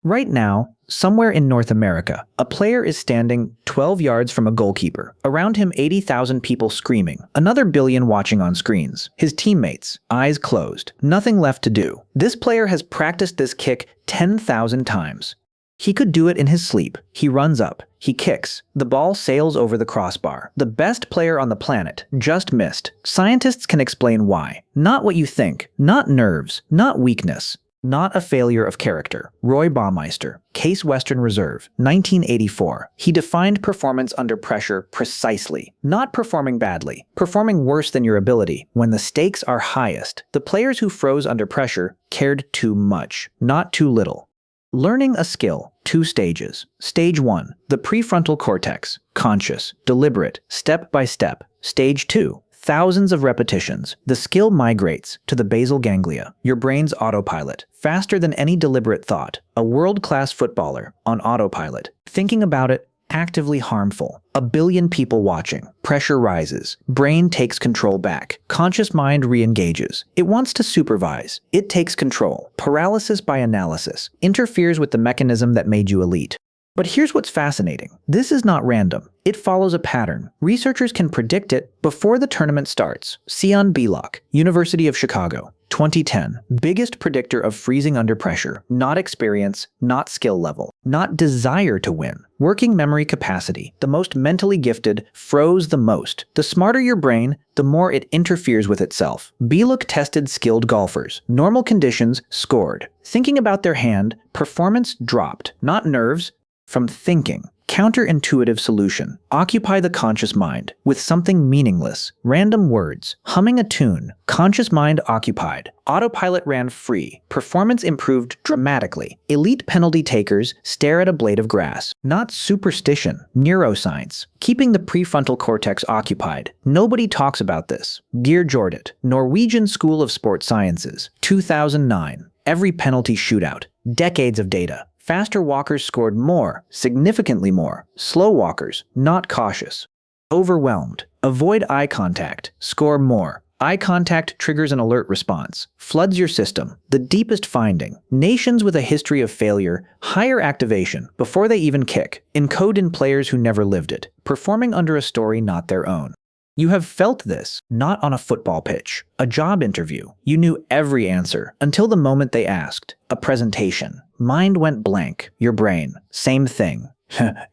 Right now, somewhere in North America, a player is standing 12 yards from a goalkeeper. Around him, 80,000 people screaming, another billion watching on screens. His teammates, eyes closed, nothing left to do. This player has practiced this kick 10,000 times. He could do it in his sleep. He runs up. He kicks. The ball sails over the crossbar. The best player on the planet just missed. Scientists can explain why. Not what you think. Not nerves. Not weakness. Not a failure of character. Roy Baumeister, Case Western Reserve, 1984. He defined performance under pressure precisely. Not performing badly, performing worse than your ability. When the stakes are highest, the players who froze under pressure cared too much, not too little. Learning a skill, 2 stages. Stage 1, the prefrontal cortex, conscious, deliberate, step by step. Stage 2, thousands of repetitions. The skill migrates to the basal ganglia, your brain's autopilot, faster than any deliberate thought. A world-class footballer on autopilot. Thinking about it, actively harmful. A billion people watching. Pressure rises. Brain takes control back. Conscious mind re-engages. It wants to supervise. It takes control. Paralysis by analysis. Interferes with the mechanism that made you elite. But here's what's fascinating. This is not random. It follows a pattern. Researchers can predict it before the tournament starts. Sian Beilock, University of Chicago, 2010. Biggest predictor of freezing under pressure. Not experience, not skill level, not desire to win. Working memory capacity. The most mentally gifted froze the most. The smarter your brain, the more it interferes with itself. Beilock tested skilled golfers. Normal conditions, scored. Thinking about their hand, performance dropped. Not nerves, from thinking. Counterintuitive solution. Occupy the conscious mind with something meaningless. Random words. Humming a tune. Conscious mind occupied. Autopilot ran free. Performance improved dramatically. Elite penalty takers stare at a blade of grass. Not superstition. Neuroscience. Keeping the prefrontal cortex occupied. Nobody talks about this. Geir Jordet, Norwegian School of Sports Sciences, 2009. Every penalty shootout. Decades of data. Faster walkers scored more, significantly more. Slow walkers, not cautious. Overwhelmed. Avoid eye contact. Score more. Eye contact triggers an alert response. Floods your system. The deepest finding. Nations with a history of failure, higher activation, before they even kick. Encode in players who never lived it. Performing under a story not their own. You have felt this, not on a football pitch. A job interview. You knew every answer, until the moment they asked. A presentation. Mind went blank. Your brain. Same thing.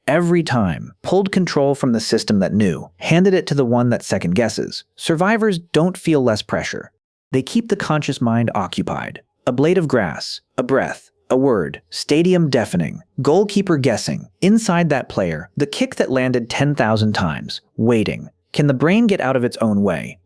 Every time. Pulled control from the system that knew. Handed it to the one that second guesses. Survivors don't feel less pressure. They keep the conscious mind occupied. A blade of grass. A breath. A word. Stadium deafening. Goalkeeper guessing. Inside that player. The kick that landed 10,000 times. Waiting. Can the brain get out of its own way?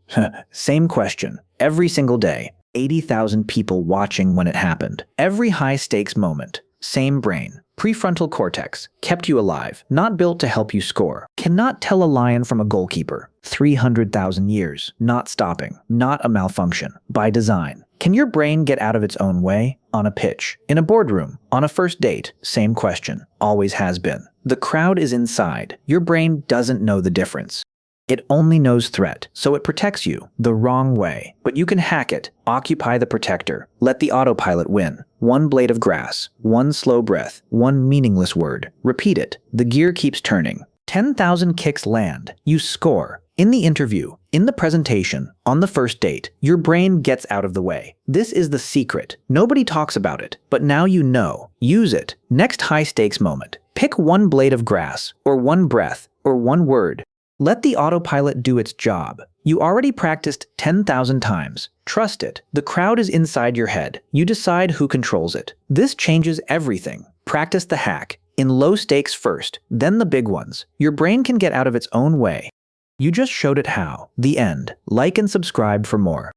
Same question. Every single day. 80,000 people watching when it happened. Every high-stakes moment. Same brain. Prefrontal cortex. Kept you alive. Not built to help you score. Cannot tell a lion from a goalkeeper. 300,000 years. Not stopping. Not a malfunction. By design. Can your brain get out of its own way? On a pitch. In a boardroom. On a first date. Same question. Always has been. The crowd is inside. Your brain doesn't know the difference. It only knows threat, so it protects you the wrong way. But you can hack it. Occupy the protector. Let the autopilot win. One blade of grass. One slow breath. One meaningless word. Repeat it. The gear keeps turning. 10,000 kicks land. You score. In the interview, in the presentation, on the first date, your brain gets out of the way. This is the secret. Nobody talks about it, but now you know. Use it. Next high-stakes moment. Pick one blade of grass, or one breath, or one word. Let the autopilot do its job. You already practiced 10,000 times. Trust it. The crowd is inside your head. You decide who controls it. This changes everything. Practice the hack. In low stakes first, then the big ones. Your brain can get out of its own way. You just showed it how. The end. Like and subscribe for more.